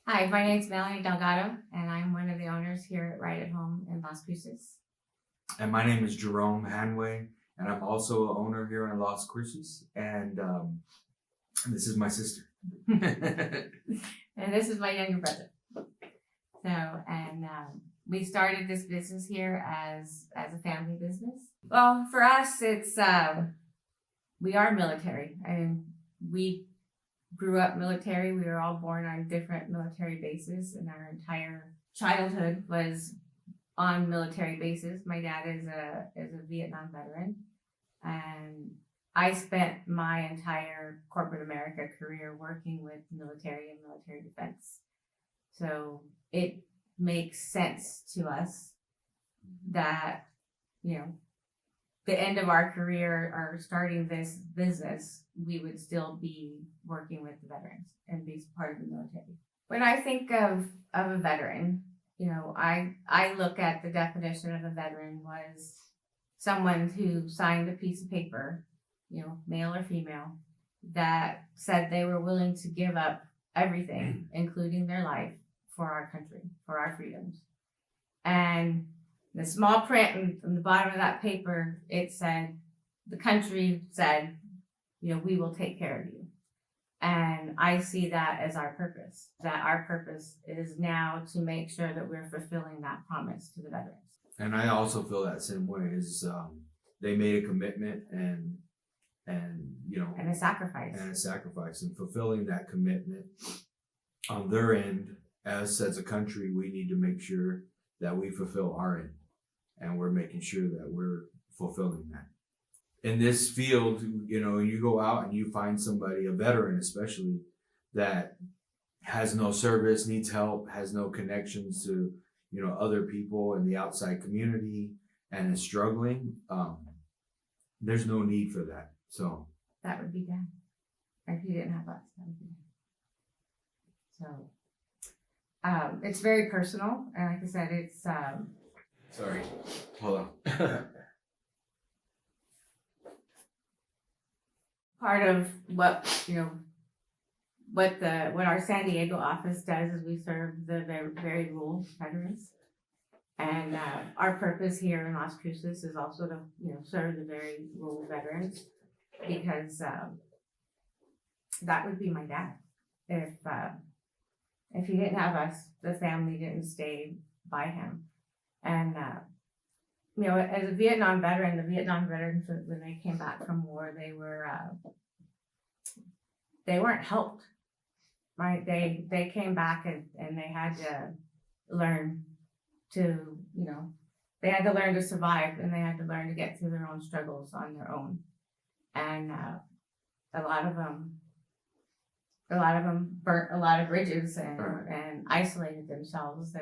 Hi, my name's Melanie Delgado, and I'm one of the owners here at Right at Home in Las Cruces. And my name is Jerome Hanway, and I'm also an owner here in Las Cruces. And this is my sister. And this is my younger brother. We started this business here as a family business. Well, for us, it's we are military. I mean, we grew up military. We were all born on different military bases, and our entire childhood was on military bases. My dad is a Vietnam veteran, and I spent my entire corporate America career working with military and military defense. So it makes sense to us that, you know, the end of our career or starting this business, we would still be working with the veterans and be part of the military. When I think of a veteran, I look at the definition of a veteran was someone who signed a piece of paper, male or female, that said they were willing to give up everything, including their life, for our country, for our freedoms. And the small print on the bottom of that paper, it said, the country said, we will take care of you. And I see that as our purpose, that our purpose is now to make sure that we're fulfilling that promise to the veterans. And I also feel that same way. Is they made a commitment and a sacrifice. And a sacrifice, and fulfilling that commitment on their end. As a country, we need to make sure that we fulfill our end, and we're making sure that we're fulfilling that. In this field, you go out and you find somebody, a veteran especially, that has no service, needs help, has no connections to, other people in the outside community, and is struggling. There's no need for that. So that would be done. If you didn't have us, that would be done. So it's very personal, and like I said, it's sorry, hold on. Part of what what our San Diego office does is we serve the very rural veterans, and our purpose here in Las Cruces is also to serve the very rural veterans, because that would be my dad if he didn't have us, the family didn't stay by him. And as a Vietnam veteran, the Vietnam veterans, when they came back from war, they weren't helped, right? They came back and they had to learn to, they had to learn to survive, and they had to learn to get through their own struggles on their own. And a lot of them burnt a lot of bridges and isolated themselves,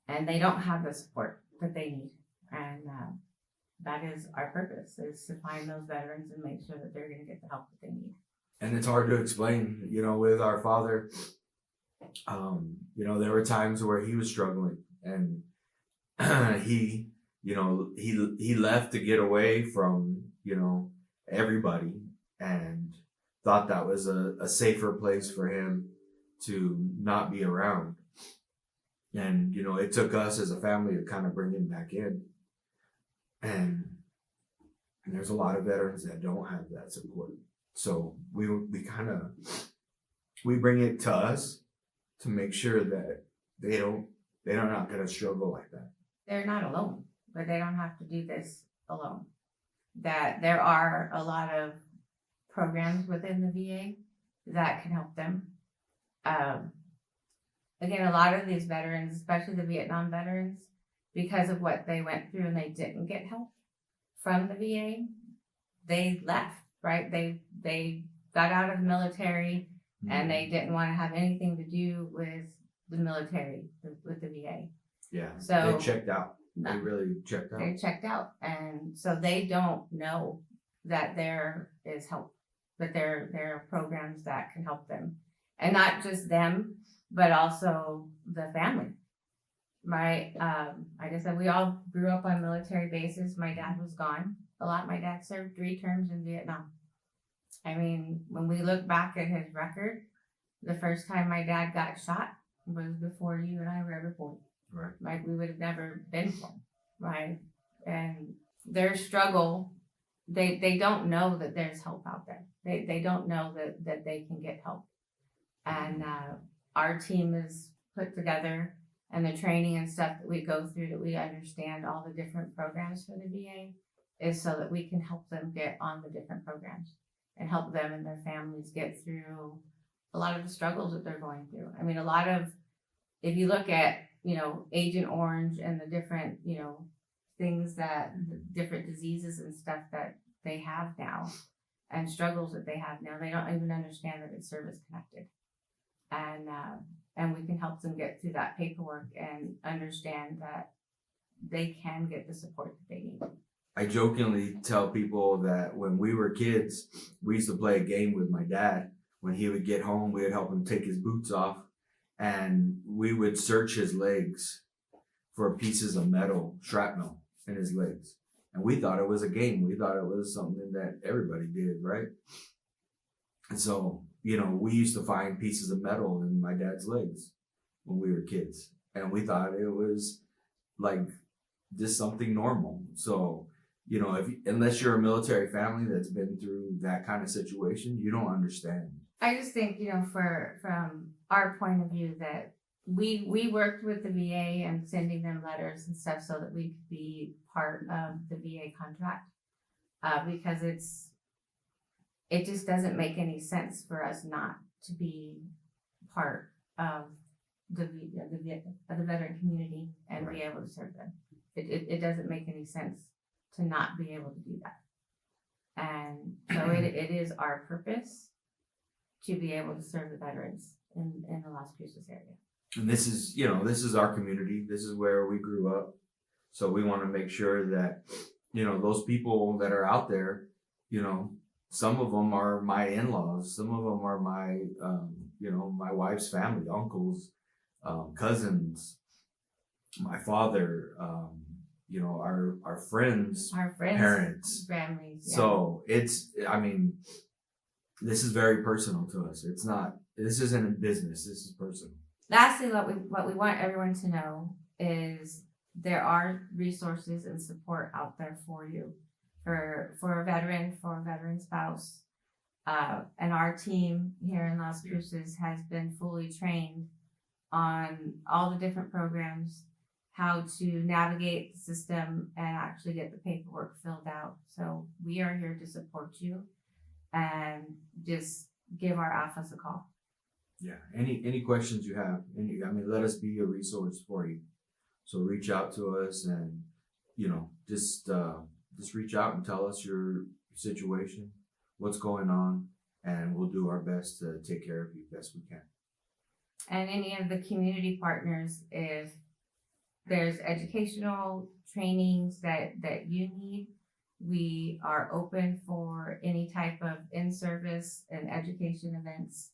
and they don't have the support that they need. And that is our purpose, is to find those veterans and make sure that they're going to get the help that they need. And it's hard to explain, with our father. There were times where he was struggling, and he left to get away from, everybody, and thought that was a safer place for him to not be around. And, it took us as a family to kind of bring him back in. And there's a lot of veterans that don't have that support. So we bring it to us to make sure that they're not going to struggle like that. They're not alone, but they don't have to do this alone. That there are a lot of programs within the VA that can help them. Again, a lot of these veterans, especially the Vietnam veterans, because of what they went through and they didn't get help from the VA, they left, right? They got out of the military, and they didn't want to have anything to do with the military, with the VA. Yeah, so they checked out. They really checked out. They checked out, and so they don't know that there is help, that there are programs that can help them, and not just them, but also the family. Like I said, we all grew up on military bases. My dad was gone a lot. My dad served 3 terms in Vietnam. I mean, when we look back at his record, The first time my dad got shot was before you and I were ever born. Right. Like, we would have never been born, right? And their struggle, they don't know that there's help out there. They don't know that they can get help. And our team is put together, and the training and stuff that we go through, that we understand all the different programs for the VA, is so that we can help them get on the different programs and help them and their families get through a lot of the struggles that they're going through. I mean, if you look at, Agent Orange and the different, things that, different diseases and stuff that they have now and struggles that they have now, they don't even understand that it's service connected. And we can help them get through that paperwork and understand that they can get the support that they need. I jokingly tell people that when we were kids, we used to play a game with my dad. When he would get home, we would help him take his boots off, and we would search his legs for pieces of metal, shrapnel in his legs. And we thought it was a game. We thought it was something that everybody did, right? And so, we used to find pieces of metal in my dad's legs when we were kids. And we thought it was like just something normal. So, unless you're a military family that's been through that kind of situation, you don't understand. I just think, from our point of view, that we worked with the VA and sending them letters and stuff so that we could be part of the VA contract, because it just doesn't make any sense for us not to be part of the veteran community and Right. be able to serve them. It doesn't make any sense to not be able to do that. And so it is our purpose to be able to serve the veterans in the Las Cruces area. And this is our community. This is where we grew up. So we want to make sure that, those people that are out there, some of them are my in-laws. Some of them are my, my wife's family, uncles, cousins, my father, our friends, parents, families. Yeah. So this is very personal to us. This isn't a business. This is personal. Lastly, what we want everyone to know is there are resources and support out there for you, for a veteran, for a veteran spouse. And our team here in Las Cruces has been fully trained on all the different programs, how to navigate the system and actually get the paperwork filled out. So we are here to support you, and just give our office a call. Yeah. Any questions you have, let us be a resource for you. So reach out to us, and just reach out and tell us your situation, what's going on, and we'll do our best to take care of you best we can. And any of the community partners, if there's educational trainings that you need, we are open for any type of in-service and education events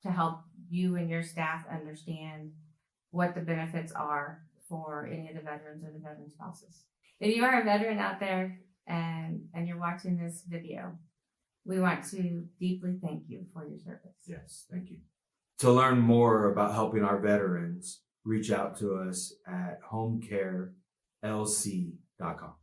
to help you and your staff understand what the benefits are for any of the veterans or the veteran spouses. If you are a veteran out there and you're watching this video, we want to deeply thank you for your service. Yes, thank you. To learn more about helping our veterans, reach out to us at homecarelc.com.